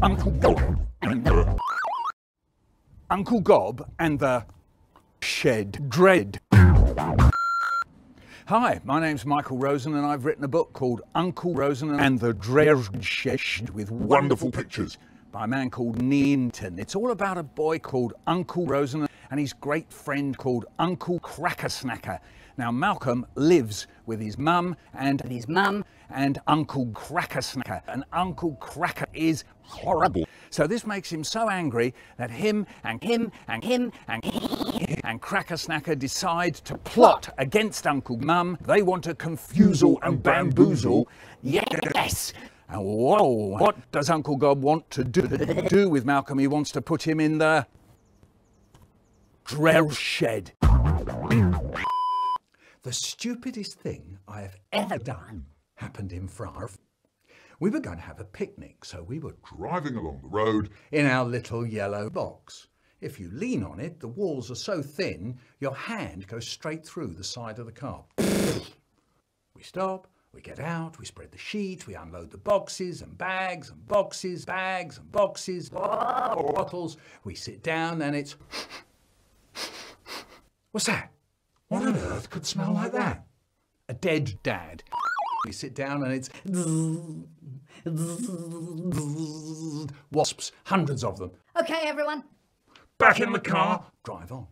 Uncle Gob and the Uncle Gob and the Shed Dread. Hi, my name's Michael Rosen and I've written a book called Uncle Rosen and the Dread Shed with wonderful pictures by a man called ident. It's all about a boy called Uncle Rosen and his great friend called Uncle Crackersnacker. Now Malcolm lives with his mum and Uncle Crackersnacker, and Uncle Cracker is horrible. So this makes him so angry that him and Crackersnacker decide to plot against Uncle Mum. They want to confusel and bamboozle. Yes! And whoa, what does Uncle Gob want to do with Malcolm? He wants to put him in the Dread Shed. The stupidest thing I have ever done happened in France. We were going to have a picnic, so we were driving along the road in our little yellow box. If you lean on it, the walls are so thin, your hand goes straight through the side of the car. We stop, we get out, we spread the sheet, we unload the boxes and bags and boxes, bags and boxes, bottles. We sit down and it's... What's that? What on earth could smell like that? A dead dad. We sit down and it's wasps, hundreds of them. Okay, everyone. Back in the car, drive on.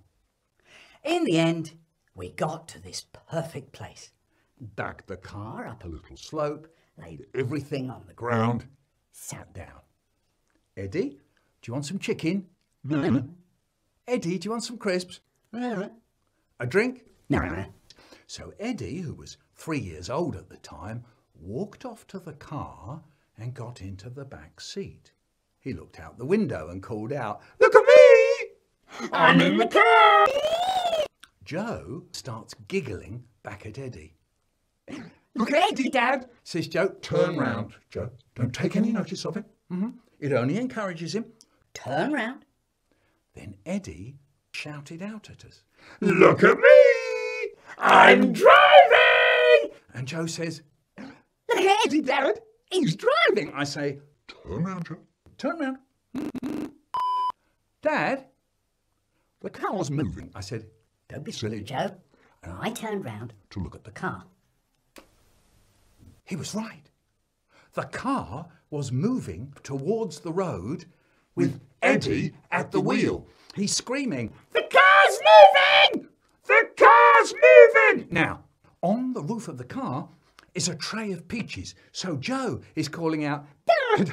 In the end, we got to this perfect place. Backed the car up a little slope, laid everything on the ground, sat down. Eddie, do you want some chicken? No. Eddie, do you want some crisps? No. A drink? No. So Eddie, who was 3 years old at the time, walked off to the car and got into the back seat. He looked out the window and called out, "Look at me! I'm in the car!" Joe starts giggling back at Eddie. "Look at Eddie, Dad," says Joe. "Turn round, Joe. Don't take any notice of it. It only encourages him." Turn round. Then Eddie shouted out at us, "Look at me! I'm driving!" And Joe says, "Look at Eddie, Dad. He's driving." I say, "Turn round, Joe. Turn round." "Dad, the car's moving." I said, "Don't be silly, Joe." And I turned round to look at the car. car. He was right. The car was moving towards the road with Eddie at the wheel. He's screaming, "The car's moving! The car's moving!" Now, on the roof of the car is a tray of peaches. So Joe is calling out, "Dad,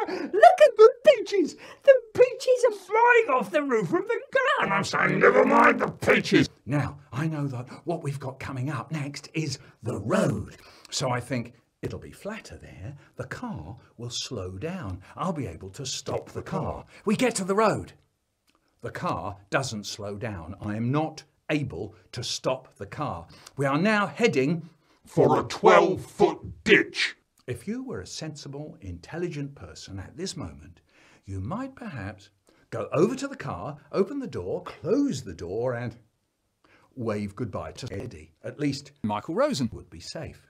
look at the peaches! The peaches are flying off the roof of the car!" And I'm saying, "Never mind the peaches." Now, I know that what we've got coming up next is the road. So I think, it'll be flatter there. The car will slow down. I'll be able to stop the car. We get to the road. The car doesn't slow down. I am not able to stop the car. We are now heading for a 12-foot ditch. If you were a sensible, intelligent person at this moment, you might perhaps go over to the car, open the door, close the door and wave goodbye to Eddie. At least Michael Rosen would be safe.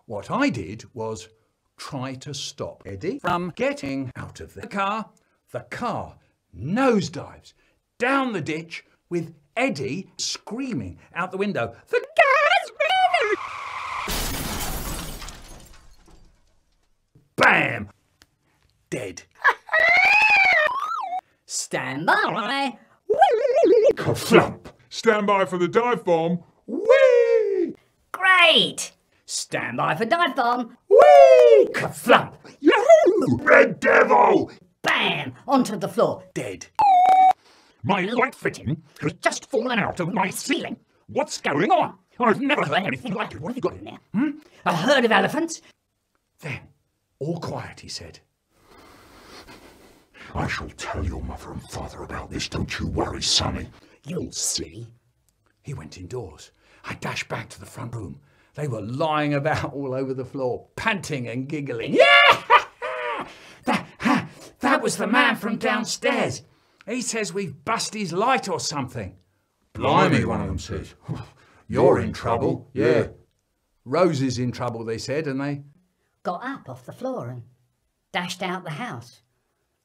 What I did was try to stop Eddie from getting out of the car. The car nosedives down the ditch with Eddie screaming out the window, "The car's moving!" Bam! Dead. Stand by. Ka-flump! Stand by for the dive bomb. Whee! Great. Stand by for dive bomb. Whee! Ka-flump! Yahoo! Red Devil! Bam! Onto the floor. Dead. My light fitting has just fallen out of my ceiling. What's going on? I've never heard anything like it. What have you got in there? A herd of elephants. Then, all quiet, he said. I shall tell your mother and father about this, don't you worry, sonny. You'll see. He went indoors. I dashed back to the front room. They were lying about all over the floor, panting and giggling. Yeah! That was the man from downstairs. He says we've bust his light or something. Blimey, one of them says. You're in trouble. Yeah. Rose is in trouble, they said, and they Got up off the floor and dashed out the house.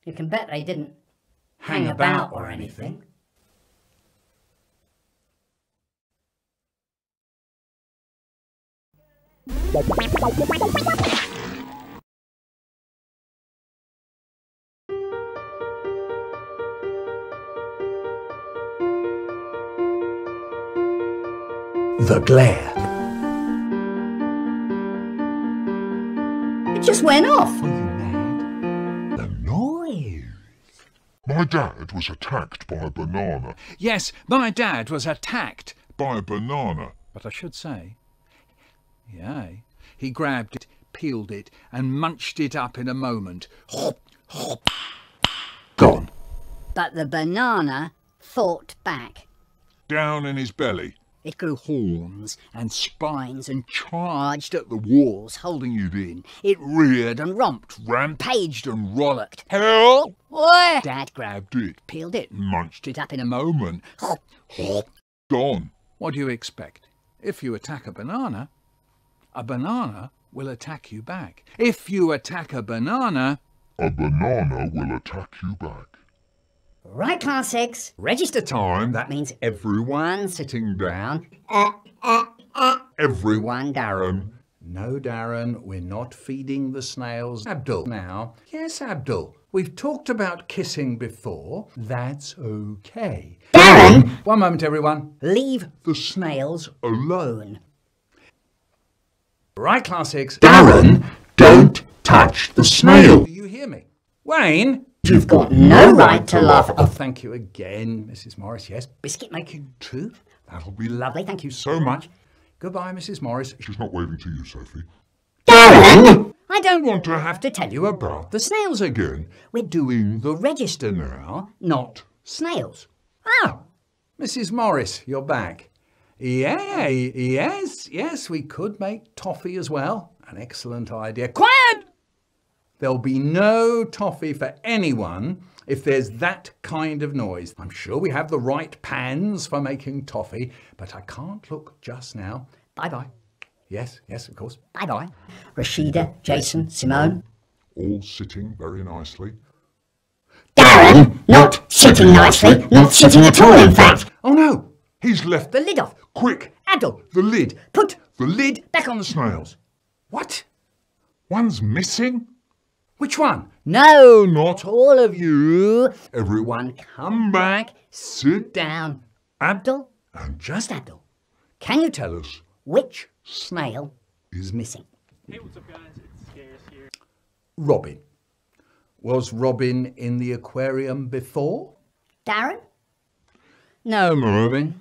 You can bet they didn't hang about or anything. The glare. It just went off. Are you mad? The noise. My dad was attacked by a banana. Yes, my dad was attacked. By a banana. But I should say, yeah, he grabbed it, peeled it, and munched it up in a moment. Hop, hop. Gone. But the banana fought back. Down in his belly. It grew horns and spines and charged at the walls, holding it in. It reared and romped, rampaged and rollicked. Help! Oi! Dad grabbed it, peeled it, munched it up in a moment. Hop, hop. Gone. What do you expect? If you attack a banana will attack you back. If you attack a banana will attack you back. Right, Class 6. Register time. That means everyone sitting down. Everyone, Darren. No, Darren, we're not feeding the snails. Abdul, now. Yes, Abdul. We've talked about kissing before. That's okay. Darren! One moment, everyone. Leave the snails alone. Right, Class 6. Darren, don't touch the snail. Do you hear me? Wayne? You've got no right to laugh. Oh, thank you again, Mrs. Morris. Yes, Biscuit making too? That'll be lovely. Thank you so much. goodbye, Mrs. Morris. She's not waving to you, Sophie. Darren! I don't want to have to tell you about the snails again. We're doing the register now, not snails. Ah, Mrs. Morris, you're back. Yeah, yes, we could make toffee as well. An excellent idea. Quiet! There'll be no toffee for anyone if there's that kind of noise. I'm sure we have the right pans for making toffee, but I can't look just now. Bye-bye. Yes, of course. Bye-bye. Rashida, Jason, Simone. All sitting very nicely. Darren! Not sitting nicely. Not sitting at all, in fact. Oh no, He's left the lid off. Quick! Abdul, the lid. Put The lid! back on the snails. what? One's missing? Which one? No, not all of you. Everyone come back, sit down. Abdul, and just Abdul, can you tell us which snail is missing? Hey, what's up, guys? It's Scarce here. Robin. Was Robin in the aquarium before? Darren? No, Robin.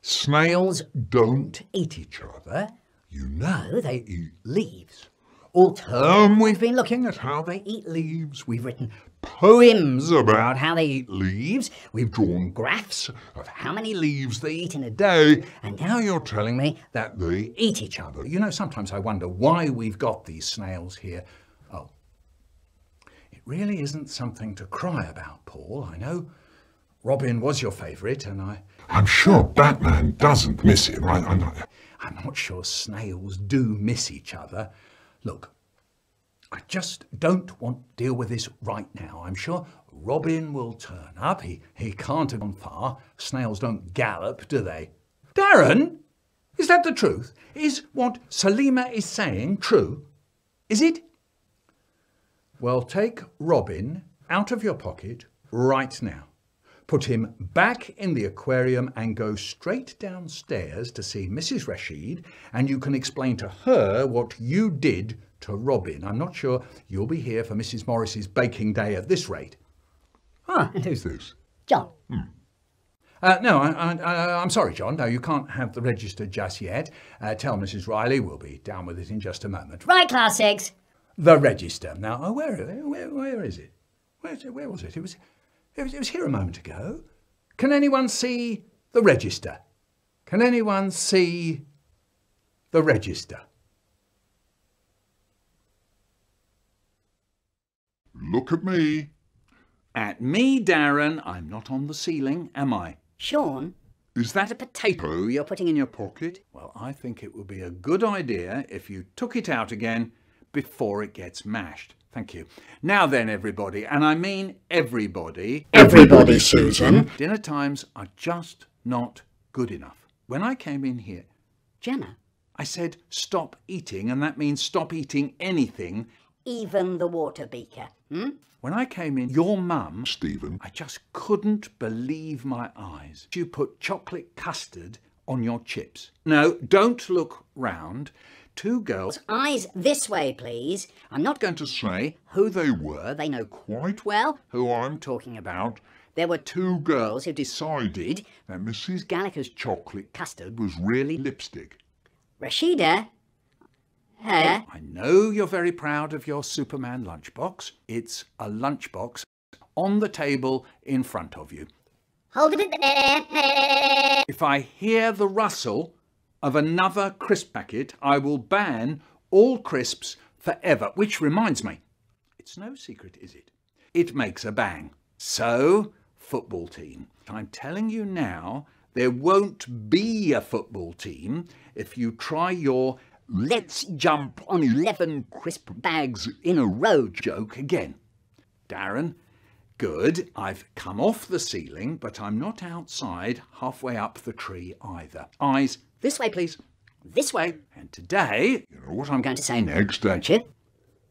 Snails don't eat each other. You know they eat leaves. All term we've been looking at how they eat leaves. We've written poems about how they eat leaves. We've drawn graphs of how many leaves they eat in a day. And now you're telling me that they eat each other. You know, sometimes I wonder why we've got these snails here. Oh, it really isn't something to cry about, Paul. I know Robin was your favourite, and I'm sure Batman doesn't miss him. I'm not sure snails do miss each other. Look, I just don't want to deal with this right now. I'm sure Robin will turn up. He can't have gone far. Snails don't gallop, do they? Darren, is that the truth? Is what Salima is saying true? Is it? Well, take Robin out of your pocket right now. Put him back in the aquarium and go straight downstairs to see Mrs. Rashid, and you can explain to her what you did to Robin. I'm not sure you'll be here for Mrs. Morris's baking day at this rate. Ah, and who's this? John. No, I'm sorry, John. No, you can't have the register just yet. Tell Mrs. Riley we'll be down with it in just a moment. Right, Class 6. The register. Now, where is it? Where was it? It was here a moment ago. Can anyone see the register? Can anyone see the register? Look at me. At me, Darren. I'm not on the ceiling, am I? Sean? Is that a potato you're putting in your pocket? Well, I think it would be a good idea if you took it out again before it gets mashed. Thank you. Now then, everybody, and I mean everybody. Everybody, Susan. Dinner times are just not good enough. When I came in here, Jenna, I said stop eating, and that means stop eating anything. even the water beaker. When I came in, your mum, Stephen, I just couldn't believe my eyes. You put chocolate custard on your chips. No, don't look round. Two girls. Eyes this way, please. I'm not going To say who they were, they know quite well. who I'm talking about. There were Two girls who decided that Mrs. Gallagher's Chocolate Custard was really lipstick. Rashida. Her. I know you're very proud of your Superman lunchbox. It's a lunchbox on the table in front of you. Hold it there. If I hear the rustle of another crisp packet, I will ban all crisps forever. Which reminds me, it's no secret, is it? It makes a bang. So, football team. I'm telling you now, there won't be a football team if you try your Let's jump on 11 crisp bags in a row joke again. Darren, good. I've come off the ceiling, but I'm not outside halfway up the tree either. Eyes This way, please. This way. and today. You know what I'm going to say next, don't Chip.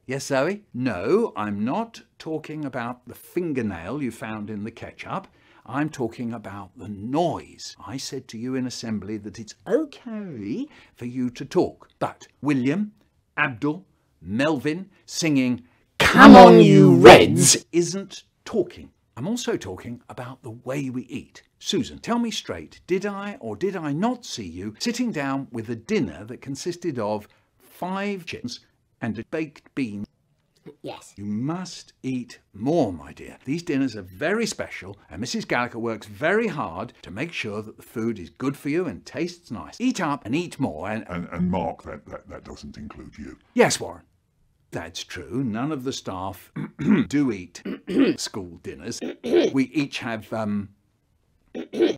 Yes, Zoe? No, I'm not talking about the fingernail you found in the ketchup. I'm talking about the noise. I said to you in assembly that it's okay for you to talk. But William, Abdul, Melvin singing, Come on, you Reds, isn't talking. I'm also talking about the way we eat. Susan, tell me straight, did I or did I not see you sitting down with a dinner that consisted of 5 chickens and a baked bean? Yes. You must eat more, my dear. These dinners are very special, and Mrs. Gallagher works very hard to make sure that the food is good for you and tastes nice. Eat up and eat more, and Mark, that doesn't include you. Yes, Warren. That's true. None of the staff do eat school dinners. We each have,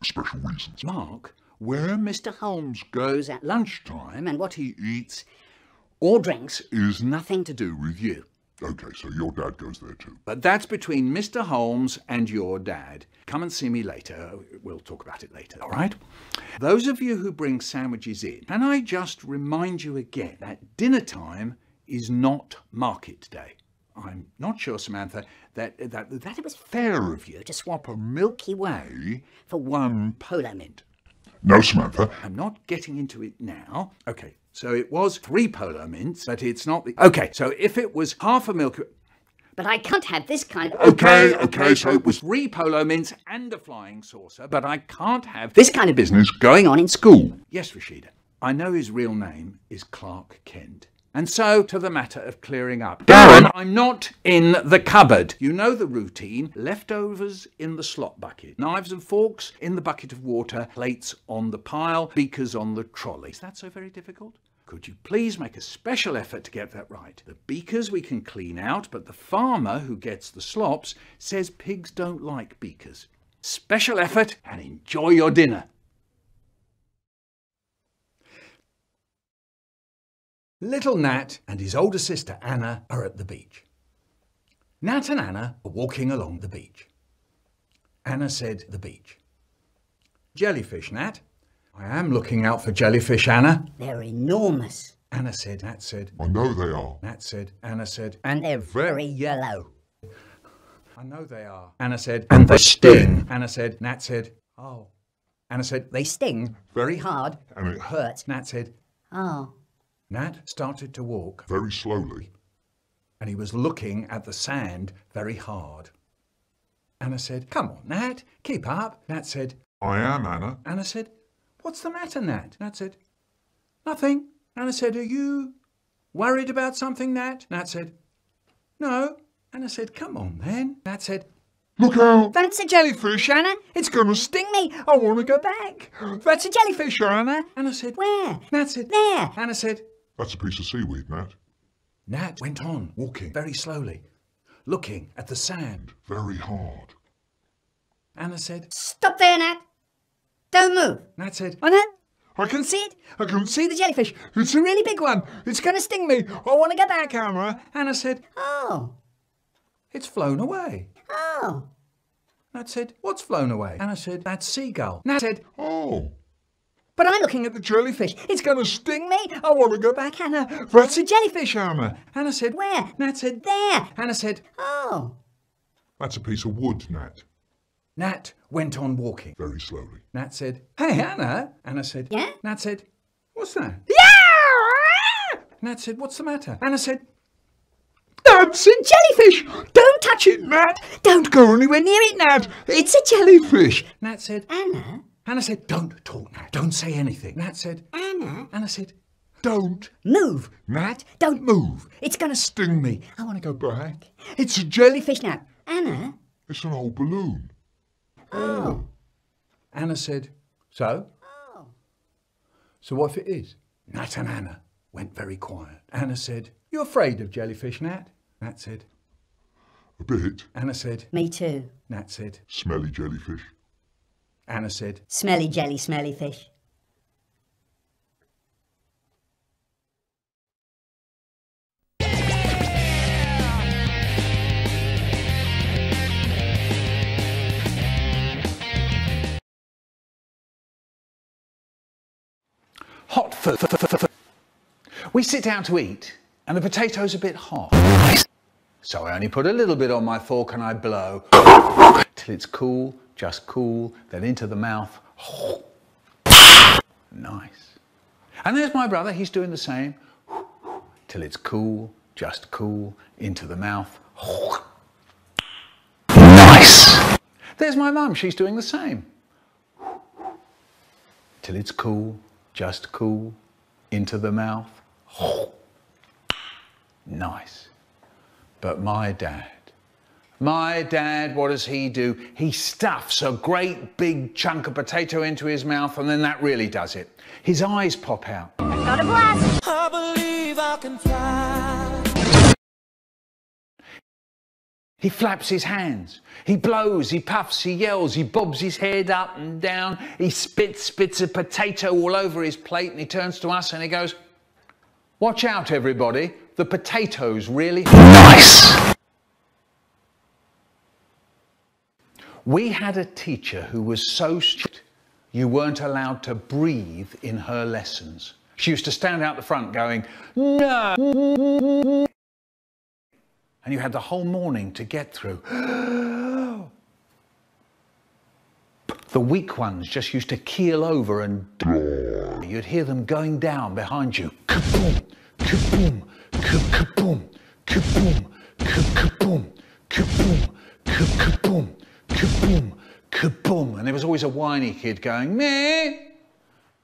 Special reasons. Mark, Where Mr. Holmes goes at lunchtime and what he eats or drinks Is nothing to do with you. Okay, so your dad goes there too. but that's between Mr. Holmes and your dad. Come and see me later. We'll talk about it later, all right? Those of you who bring sandwiches in, can I just remind you again that dinner time is not market day. I'm not sure, Samantha, that it was fair of you to swap a Milky Way for one Polo Mint. No, Samantha. I'm not getting into it now. Okay, so it was 3 Polo Mints, but it's not the... Okay, so if it was half a Milky... But I can't have this kind of... Okay, so it was 3 Polo Mints and a flying saucer, but I can't have this kind of business going on in school. Yes, Rashida, I know his real name is Clark Kent. And so, to the matter of clearing up. Darren, I'm not in the cupboard. You know the routine. Leftovers in the slop bucket. Knives and forks in the bucket of water. Plates on the pile. Beakers on the trolley. Is that so very difficult? Could you please make a special effort to get that right? The beakers we can clean out, but the farmer who gets the slops says pigs don't like beakers. Special effort and enjoy your dinner. Little Nat and his older sister Anna are at the beach. Nat and Anna are walking along the beach. Anna said, the beach. Jellyfish, Nat. I am looking out for jellyfish, Anna. They're enormous. Anna said, Nat said, I know they are. Nat said, Anna said, And they're very yellow. I know they are. Anna said, and they sting. Anna said, Nat said, oh. Anna said, They sting very hard. And it Hurt. Nat said, Oh. Nat started to walk, very slowly. and he was looking at the sand very hard. Anna said, come on, Nat, keep up. Nat said, I am, Anna. Anna said, what's the matter, Nat? Nat said, nothing. Anna said, are you worried about something, Nat? Nat said, no. Anna said, come on then. Nat said, Look out! That's a jellyfish, Anna. It's going to sting me. I want to go back. That's a jellyfish, Anna. Anna said, Where? Nat said, There. Anna said, That's a piece of seaweed, Nat. Nat went on, walking very slowly, looking at the sand. Very hard. Anna said, Stop there, Nat. Don't move. Nat said, Oh, no. I can see it. I can see the jellyfish. It's a really big one. It's going to sting me. I want to get that camera. Anna said, Oh. it's flown away. Oh. Nat said, what's flown away? Anna said, that seagull. Nat said, Oh. But I'm looking at the jellyfish. It's going to sting me. I want to go back, Anna. That's a jellyfish, Anna. Anna said, Where? Nat said, There. Anna said, Oh. That's a piece of wood, Nat. Nat went on walking. Very slowly. Nat said, hey, Anna. Anna said, Yeah? Nat said, what's that? Yeah! Nat said, what's the matter? Anna said, That's a jellyfish. Don't touch it, Nat. Don't go anywhere near it, Nat. It's a jellyfish. Nat said, Anna? Anna said, don't talk, Nat. Don't say anything. Nat said, Anna? Anna said, Don't Move. Nat, Don't move. It's going to Sting me. I want to go back. It's a jellyfish, Nat. Anna? It's an old balloon. Oh. Anna said, so? Oh. So what if it is? Nat and Anna went very quiet. Anna said, you afraid of jellyfish, Nat? Nat said, A bit. Anna said, Me too. Nat said, Smelly jellyfish. Anna said, Smelly jelly, smelly fish. hot food. We sit down to eat and the potato's a bit hot. So I only put a little bit on my fork and I blow till it's cool, just cool, then into the mouth. Nice. And there's my brother, he's doing the same. Till it's cool, just cool, into the mouth. Nice. There's my mum, she's doing the same. Till it's cool, just cool, into the mouth. Nice. But my dad, what does he do? He stuffs a great big chunk of potato into his mouth and then that really does it. His eyes pop out. Got a blast. I believe I can fly. He flaps his hands, he blows, he puffs, he yells, he bobs his head up and down, he spits a potato all over his plate and he turns to us and he goes, watch out everybody, the potato's really nice. We had a teacher who was so strict you weren't allowed to breathe in her lessons. She used to stand out the front going, no. And you had the whole morning to get through. The weak ones just used to keel over and you'd hear them going down behind you. Kaboom, kaboom, kaboom, kaboom, kaboom, kaboom, kaboom, kaboom, kaboom. And there was always a whiny kid going, meh.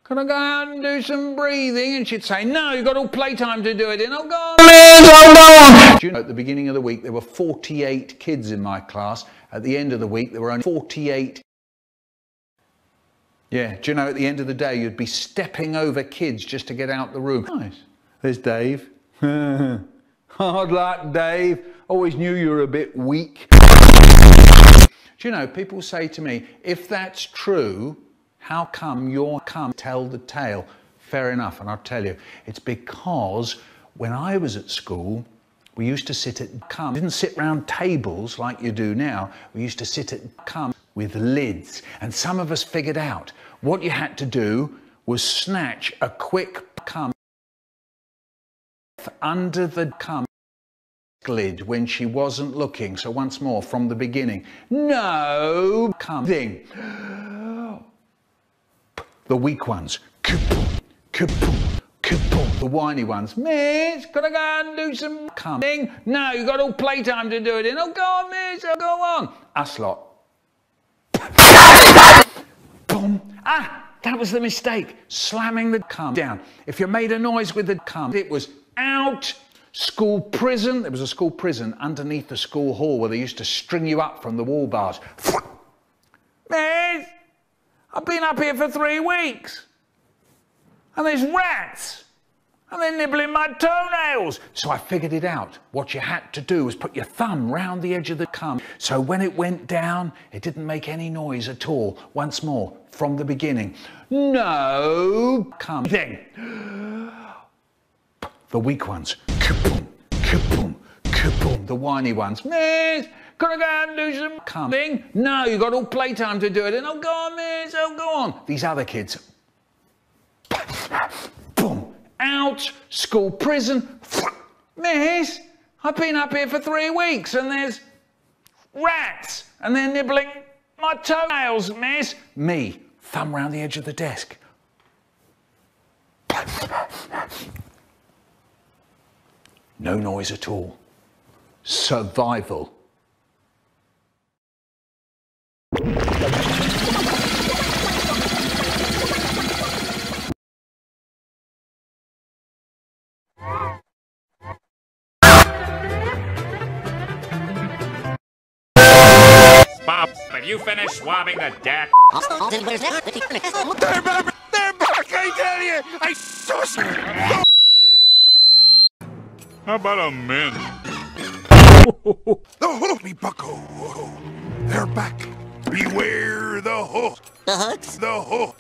Can I go out and do some breathing? And she'd say, no, you've got all playtime to do it in. Oh, go on, man, do you know, at the beginning of the week, there were 48 kids in my class. At the end of the week, there were only 48. Yeah, do you know, at the end of the day, you'd be stepping over kids just to get out the room. Nice. There's Dave. Hard luck, Dave. Always knew you were a bit weak. Do you know, people say to me, if that's true, how come you're come tell the tale? Fair enough, and I'll tell you. It's because when I was at school, we used to sit at didn't sit round tables like you do now. We used to sit at with lids. And some of us figured out what you had to do was snatch a quick under the lid when she wasn't looking. So once more from the beginning. No thing. The weak ones, kaboom, kaboom, kaboom. The whiny ones, miss, gotta go and do some coming. No, you got all playtime to do it in. Oh, go on, miss, oh, go on. Us lot. Boom. Ah, that was the mistake. Slamming the cum down. If you made a noise with the cum, it was out. School prison. There was a school prison underneath the school hall where they used to string you up from the wall bars. Miss. I've been up here for 3 weeks and there's rats and they're nibbling my toenails. So I figured it out. What you had to do was put your thumb round the edge of the cum, so when it went down, it didn't make any noise at all. Once more, from the beginning. No cum. Then, the weak ones. Kaboom, kaboom, kaboom. The whiny ones. Miss, can I go out and do some cumming? No, you've got all playtime to do it. And oh, go on, miss, oh, go on. These other kids. Boom. Out, school, prison. Miss, I've been up here for 3 weeks and there's rats and they're nibbling my toenails, miss. Me, thumb round the edge of the desk. No noise at all. Survival. Bob, have you finished swabbing the deck? They're back! I tell you! I sus! How about a mint? The hook, me bucko! They're back! Beware the hook! The hooks? The hook!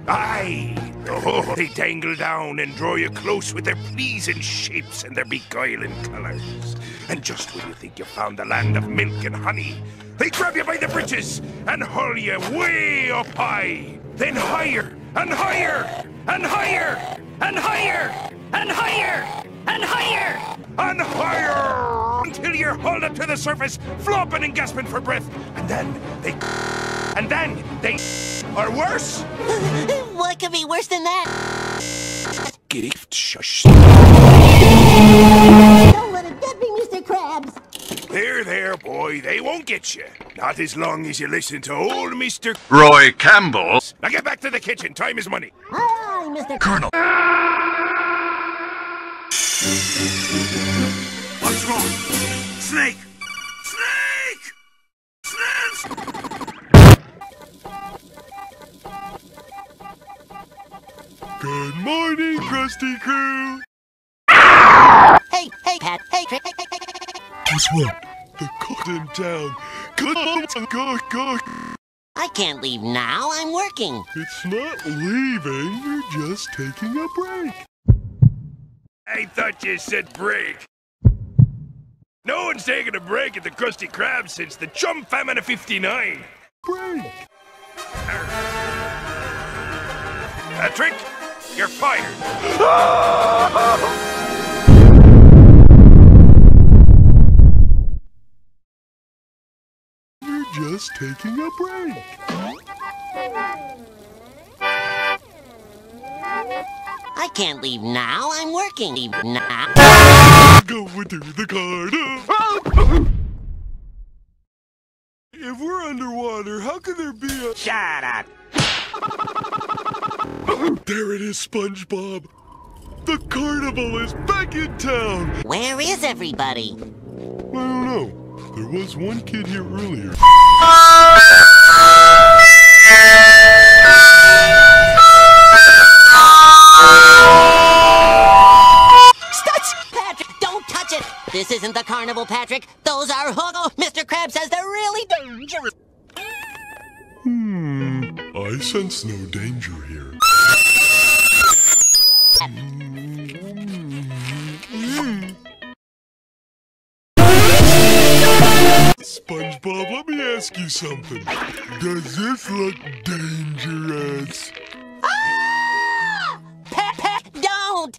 Aye! The hook! They dangle down and draw you close with their pleasing shapes and their beguiling colours. And just when you think you've found the land of milk and honey, they grab you by the britches and haul you way up high. Then higher and higher and higher and higher and higher and higher and higher until you're hauled up to the surface, flopping and gasping for breath. And then they or worse. What could be worse than that? Gift shush. Don't let it get me, Mr. Krabs. There, boy. They won't get you. Not as long as you listen to old Mr. Roy Campbell. Now get back to the kitchen. Time is money. Aye, Mr. Colonel. What's wrong? Snake! Snake! Snake! Good morning, Krusty Crew. Hey, Pat. Hey, hey. Guess what? The cook's in town. Go. I can't leave now. I'm working. It's not leaving. You're just taking a break. I thought you said break. No one's taking a break at the Krusty Krab since the chum famine of '59. Break. Patrick, you're fired. You're just taking a break. I can't leave now. I'm working. Leave now. Go to the garden. If we're underwater, how can there be a... Shut up. There it is, SpongeBob. The carnival is back in town. Where is everybody? I don't know. There was one kid here earlier. Patrick, don't touch it! This isn't the carnival, Patrick. Those are hooks. Mr. Krabs says they're really dangerous. I sense no danger here. SpongeBob, let me ask you something. Does this look dangerous? Ah! Pat, don't!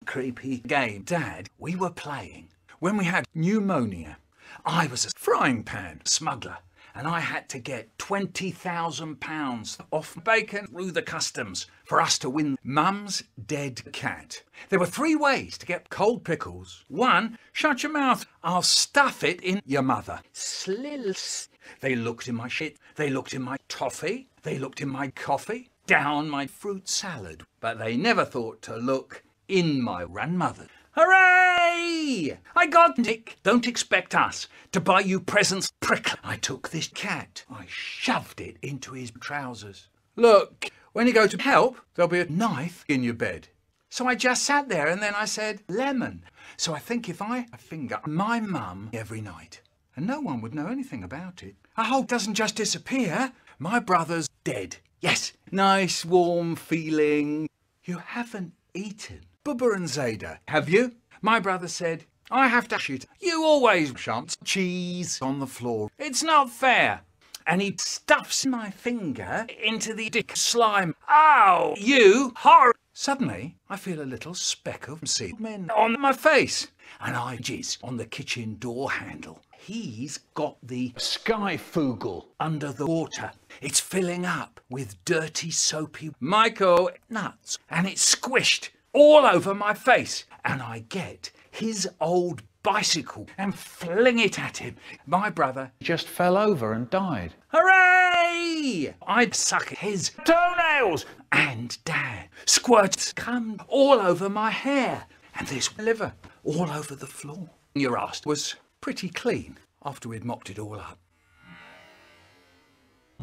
Creepy game. Dad, we were playing when we had pneumonia. I was a frying pan smuggler and I had to get £20,000 off bacon through the customs for us to win Mum's dead cat. There were 3 ways to get cold pickles. 1, shut your mouth. I'll stuff it in your mother. Slills. They looked in my shit. They looked in my toffee. They looked in my coffee. Down my fruit salad. But they never thought to look in my grandmother. Hooray! I got Nick. Don't expect us to buy you presents, prick. I took this cat. I shoved it into his trousers. Look, when you go to help, there'll be a knife in your bed. So I just sat there and then I said, lemon. So I think if I finger my mum every night, and no one would know anything about it, a hole doesn't just disappear. My brother's dead. Yes, nice warm feeling. You haven't eaten Bubba and Zeta, have you? My brother said, I have to shoot. You always shan't. Cheese on the floor. It's not fair. And he stuffs my finger into the dick slime. Ow, you horror. Suddenly, I feel a little speck of semen on my face. And I jizz on the kitchen door handle. He's got the skyfoogle under the water. It's filling up with dirty, soapy Michael nuts. And it's squished all over my face. And I get his old bicycle and fling it at him. My brother just fell over and died. Hooray! I'd suck his toenails. And Dad squirts cum all over my hair. And this liver all over the floor. Your ass was pretty clean after we'd mopped it all up.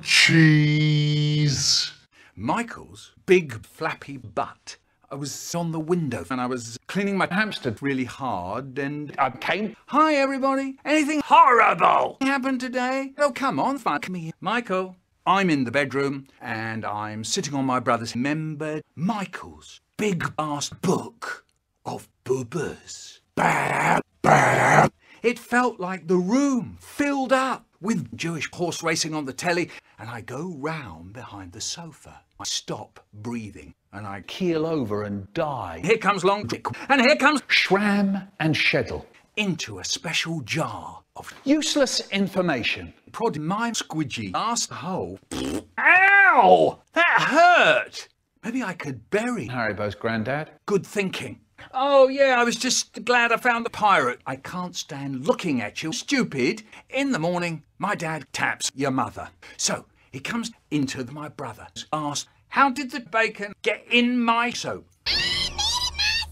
Cheese. Michael's big flappy butt. I was on the window and I was cleaning my hamster really hard and I came. Hi everybody. Anything horrible happened today? Oh, come on, fuck me. Michael. I'm in the bedroom and I'm sitting on my brother's remembered Michael's big ass book of boobers. Bam, bam. It felt like the room filled up with Jewish horse racing on the telly, and I go round behind the sofa. I stop breathing and I keel over and die. Here comes Long Dick and here comes Shram and Sheddle into a special jar of useless information. Prod my squidgy ass hole. Ow! That hurt! Maybe I could bury Haribo's granddad. Good thinking. Oh yeah, I was just glad I found the pirate. I can't stand looking at you, stupid. In the morning, my dad taps your mother. So he comes into my brother's, asks, how did the bacon get in my soap? I made it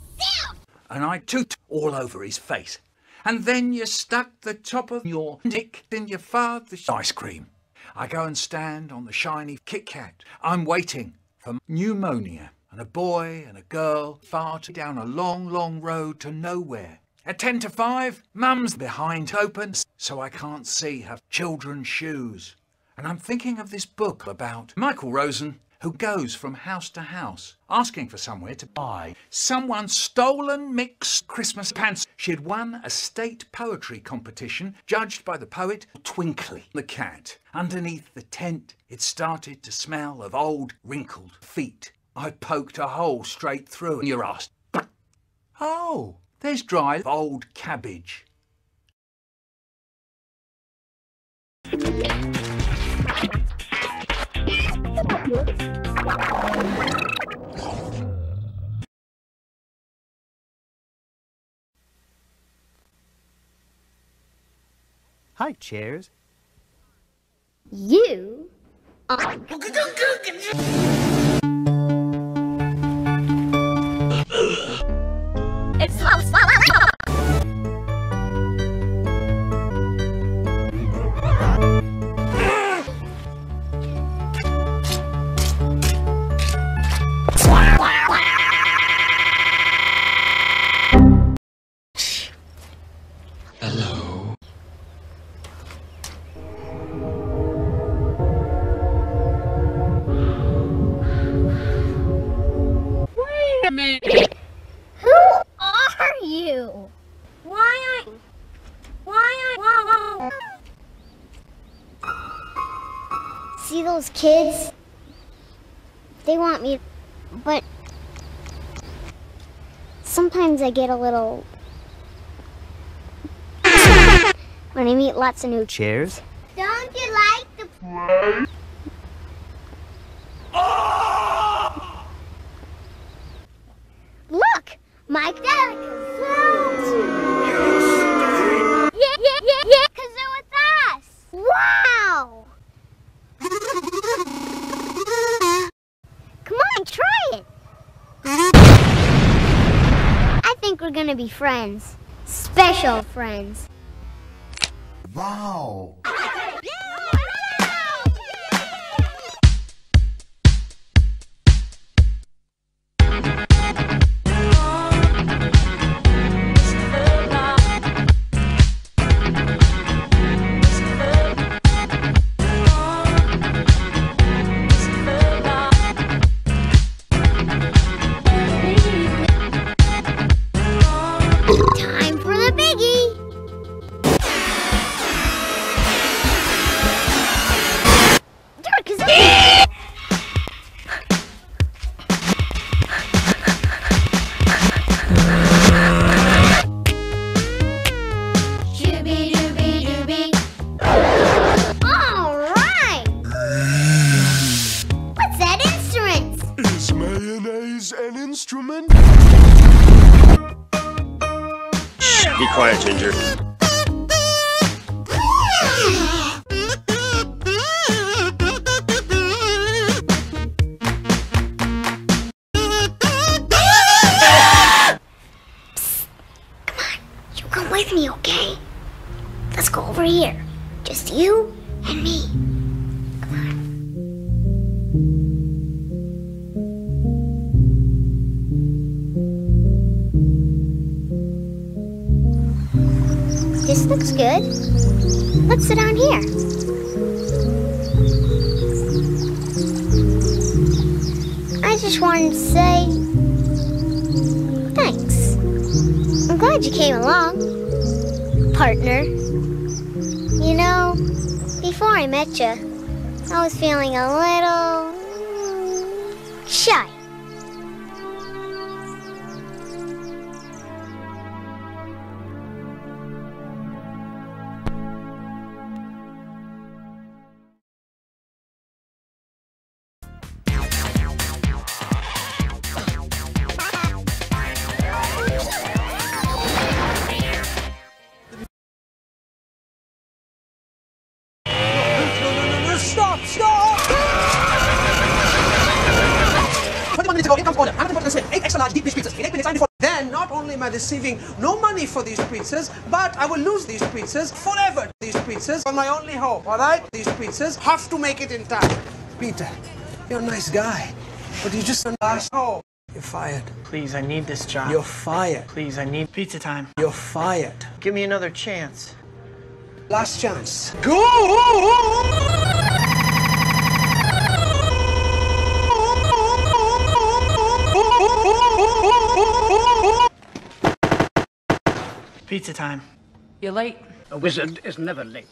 myself! And I toot all over his face. And then you stuck the top of your dick in your father's ice cream. I go and stand on the shiny Kit Kat. I'm waiting for pneumonia. And a boy and a girl fart down a long, long road to nowhere. At 10 to 5, Mum's behind opens, so I can't see her children's shoes. And I'm thinking of this book about Michael Rosen, who goes from house to house, asking for somewhere to buy someone's stolen mixed Christmas pants. She had won a state poetry competition, judged by the poet Twinkly the cat. Underneath the tent, it started to smell of old, wrinkled feet. I poked a hole straight through and you're asked, oh, there's dry old cabbage. Hi, chairs. You are... It's Hello. Wait a minute. Who are you? Why See those kids? They want me, but sometimes I get a little when I meet lots of new Cheers. Don't you like to play? Look, Mike Delica's Yeah, 'cause they're with us. Wow! Come on, try it. I think we're gonna be friends. Special friends. Wow. Time for the biggie. All right. What's that instrument? Is mayonnaise an instrument? Be quiet, Ginger. You come with me, okay? Let's go over here. Just you and me. This looks good. Let's sit down here. I just wanted to say thanks. I'm glad you came along, partner. You know, before I met you, I was feeling a little shy. Stop! 21 minutes ago, in comes order. Hamilton Butler Smith, 8 extra large deep dish pizzas. In 8 minutes, I'm before. Then, not only am I receiving no money for these pizzas, but I will lose these pizzas forever. These pizzas are my only hope, all right? These pizzas have to make it in time. Peter, you're a nice guy, but you just an asshole. You're fired. Please, I need this job. You're fired. Please, I need pizza time. You're fired. Give me another chance. Last chance. Go! Pizza time. You're late. A wizard is never late.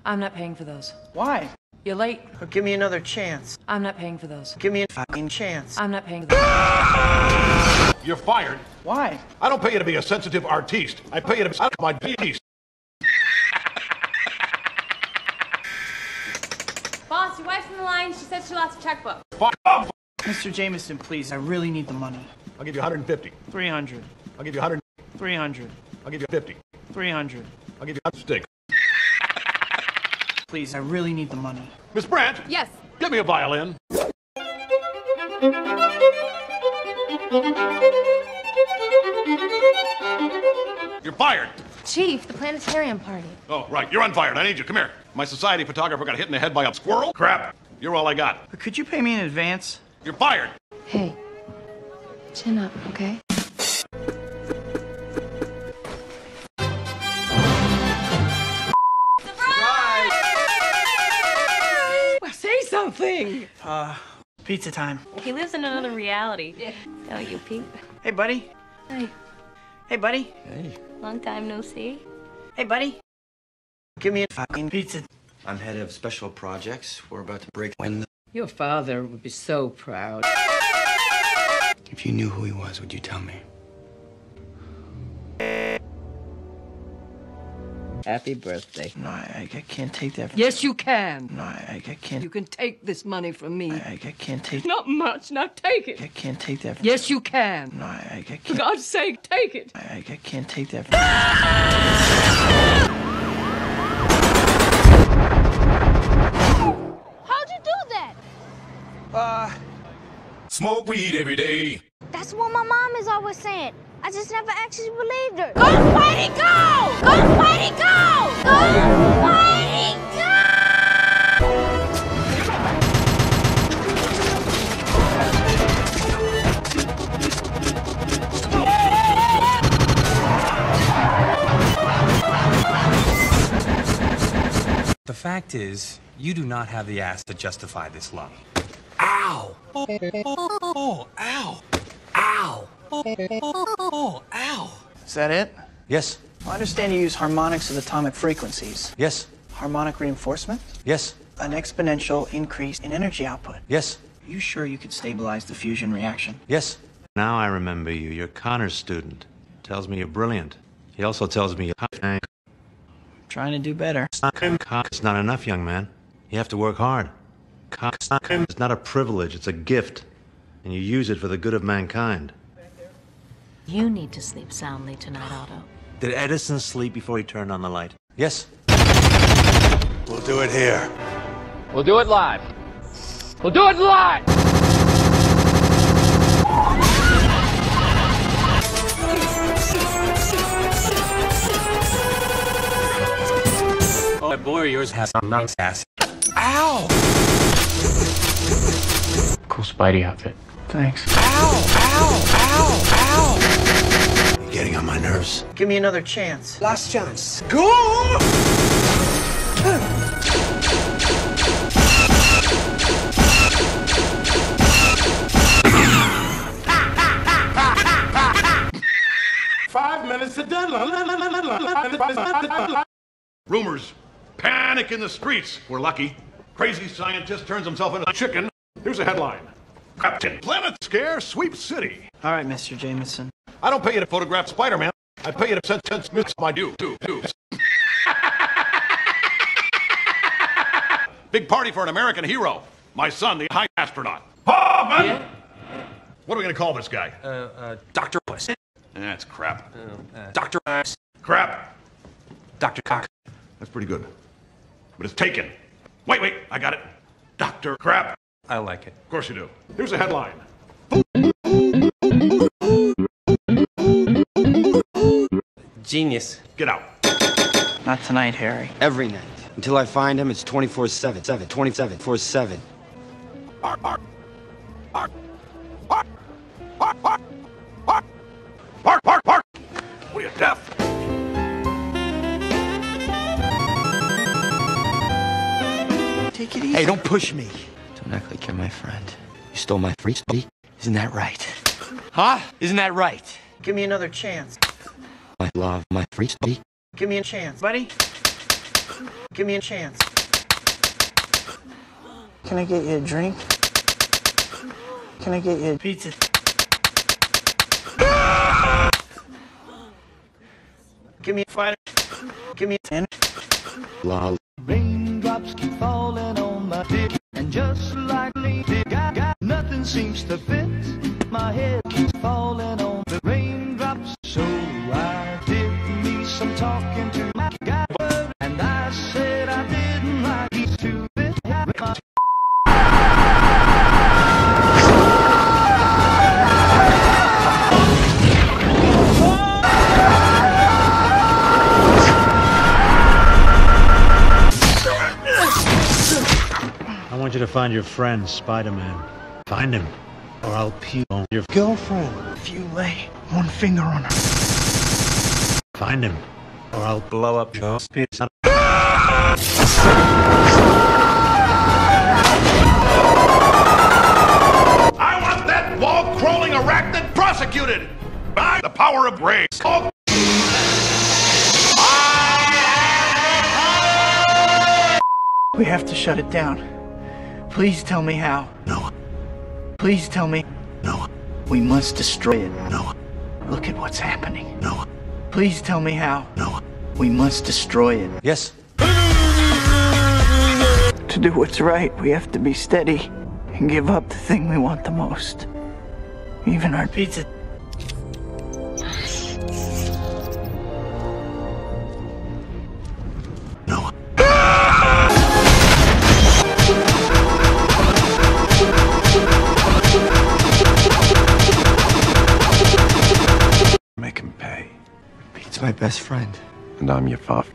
I'm not paying for those. Why? You're late. Give me another chance. I'm not paying for those. Give me a fucking chance. I'm not paying for those. You're fired. Why? I don't pay you to be a sensitive artiste. I pay you to be my beast. Boss, your wife's on the line. She said she lost her checkbook. Mr. Jameson, please, I really need the money. I'll give you 150. 300. I'll give you 100. 300. I'll give you 50. 300. I'll give you a stick. Please, I really need the money. Miss Brandt? Yes. Give me a violin. You're fired. Chief, the planetarium party. Oh, right. You're unfired. I need you. Come here. My society photographer got hit in the head by a squirrel. Crap. You're all I got. But could you pay me in advance? You're fired. Hey, chin up, okay? Say something! Pizza time. He lives in another reality. Yeah. Oh, you Pete. Hey, buddy. Hey. Hey, buddy. Hey. Long time no see. Hey, buddy. Give me a fucking pizza. I'm head of special projects. We're about to break when. Your father would be so proud. If you knew who he was, would you tell me? Happy birthday. No, I can't take that. Yes, you can. No, I can't. You can take this money from me. I can't take. Not much. Now take it. I can't take that. Yes, you can. No, I can't. For God's sake, take it. I can't take that. How'd you do that? Smoke weed every day. That's what my mom is always saying. I just never actually believed her. Go, Spidey, go! Go, Spidey, go! Go, Spidey, The fact is, you do not have the ass to justify this love. Ow! Oh, ow! Ow! Oh, ow! Is that it? Yes. I understand you use harmonics with atomic frequencies. Yes. Harmonic reinforcement? Yes. An exponential increase in energy output. Yes. Are you sure you could stabilize the fusion reaction? Yes. Now I remember you. You're Connor's student. Tells me you're brilliant. He also tells me you're Trying to do better. It's not enough, young man. You have to work hard. It's not a privilege, it's a gift. And you use it for the good of mankind. You need to sleep soundly tonight, Otto. Did Edison sleep before he turned on the light? Yes. We'll do it here. We'll do it live. We'll do it live! Oh, that boy of yours has some nice ass. Ow! Cool Spidey outfit. Thanks. Ow! Ow! Ow! Ow! You're getting on my nerves. Give me another chance. Last chance. Go! Rumors. Panic in the streets. We're lucky. Crazy scientist turns himself into a chicken. Here's a headline. Captain Planet Scare sweeps city. All right, Mr. Jameson. I don't pay you to photograph Spider-Man. I pay you to send Smith my due. Big party for an American hero. My son, the high astronaut. Oh, man! Yeah? What are we going to call this guy? Dr. Puss. That's crap. Dr. Puss. Crap. Dr. Cock. That's pretty good. But it's taken. Wait, I got it. Dr. Crap. I like it. Of course you do. Here's a headline. Genius. Get out. Not tonight, Harry. Every night. Until I find him, it's 24/7. 24/7. Park! What are you, deaf? Take it easy. Hey, don't push me. Don't act like you're my friend. You stole my free Spidey? Isn't that right? Huh? Isn't that right? Give me another chance. My love, my free Spidey. Give me a chance, buddy. Give me a chance. Can I get you a drink? Can I get you a pizza? Give me a fighter. Give me a 10. Lol. Raindrops keep falling on my dick, and just like Lady Gaga, nothing seems to fit. My head keeps falling on the raindrops, so I did me some talking to my guy, and I said I didn't like these two bit. I want you to find your friend, Spider-Man. Find him, or I'll pee on your Girlfriend. If you lay one finger on her. Find him, or I'll blow up your speech. I want that wall-crawling arachnid prosecuted by the power of grace. Oh. We have to shut it down. Please tell me how. No. Please tell me. No. We must destroy it. No. Look at what's happening. No. Please tell me how. No. We must destroy it. Yes. To do what's right, we have to be steady and give up the thing we want the most. Even our pizza. No. Make him pay. Pete's my best friend. And I'm your father.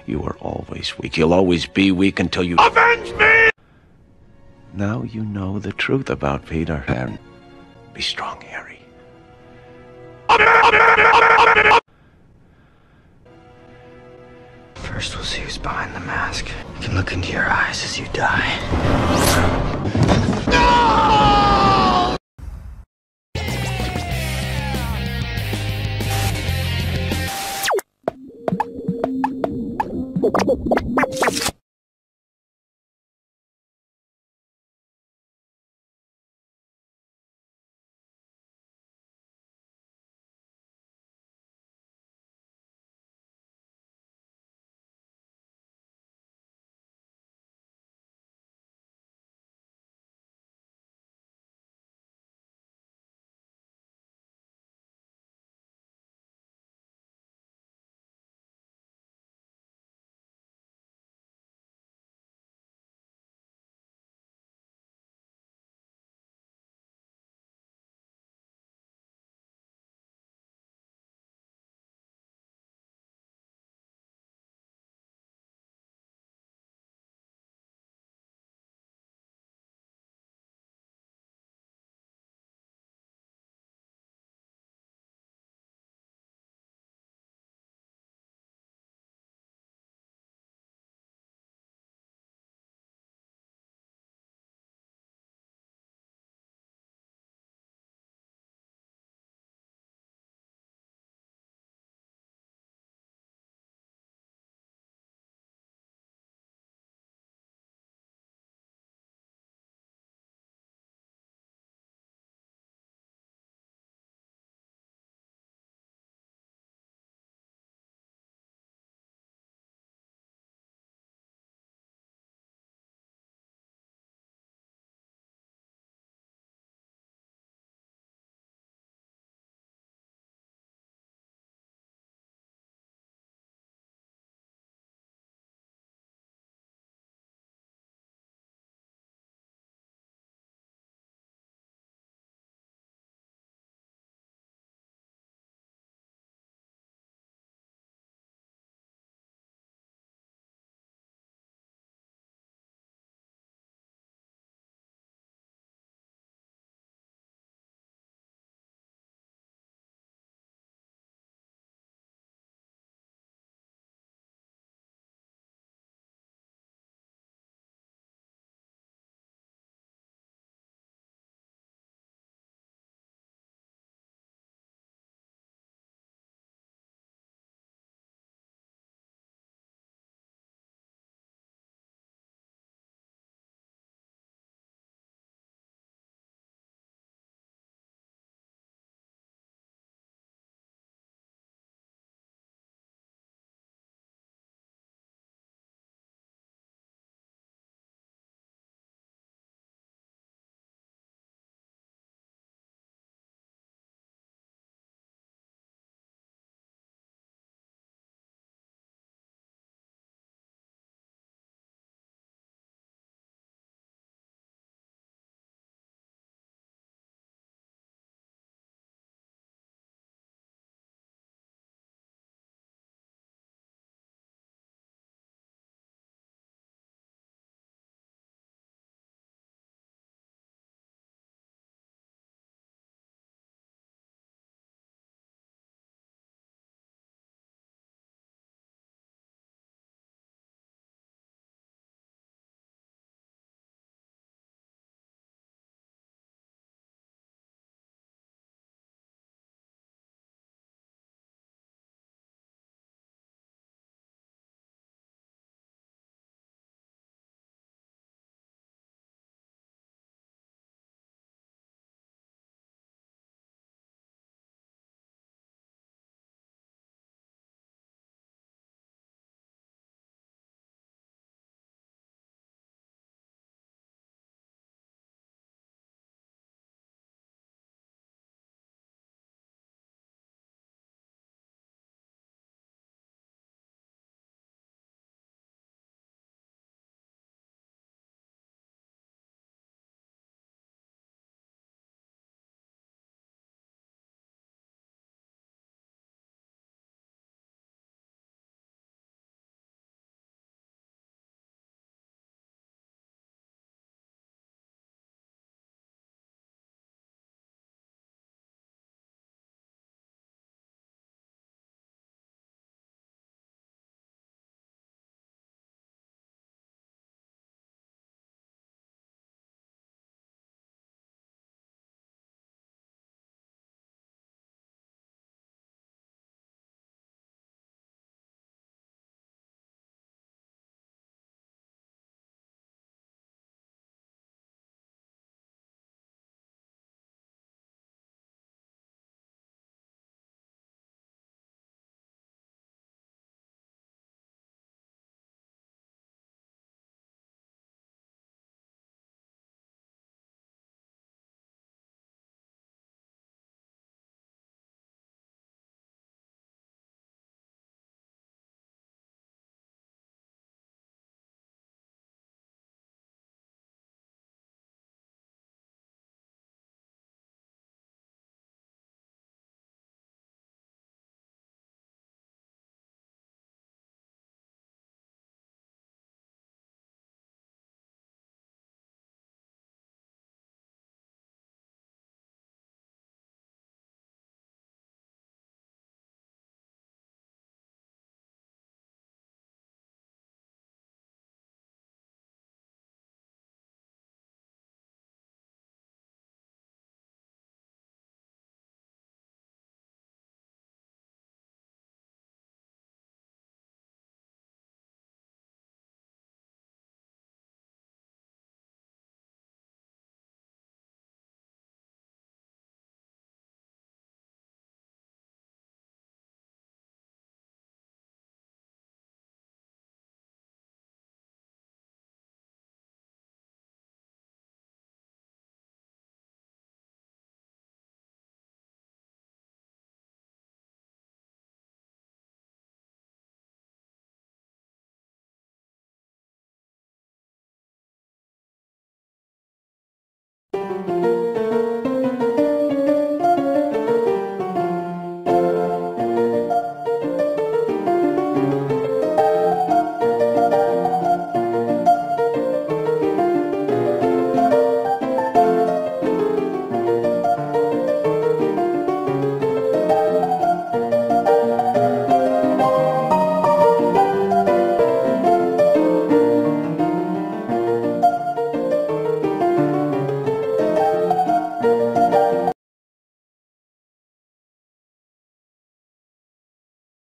You were always weak. You'll always be weak until you avenge me! Now you know the truth about Peter. And be strong, Harry. First we'll see who's behind the mask. I can look into your eyes as you die.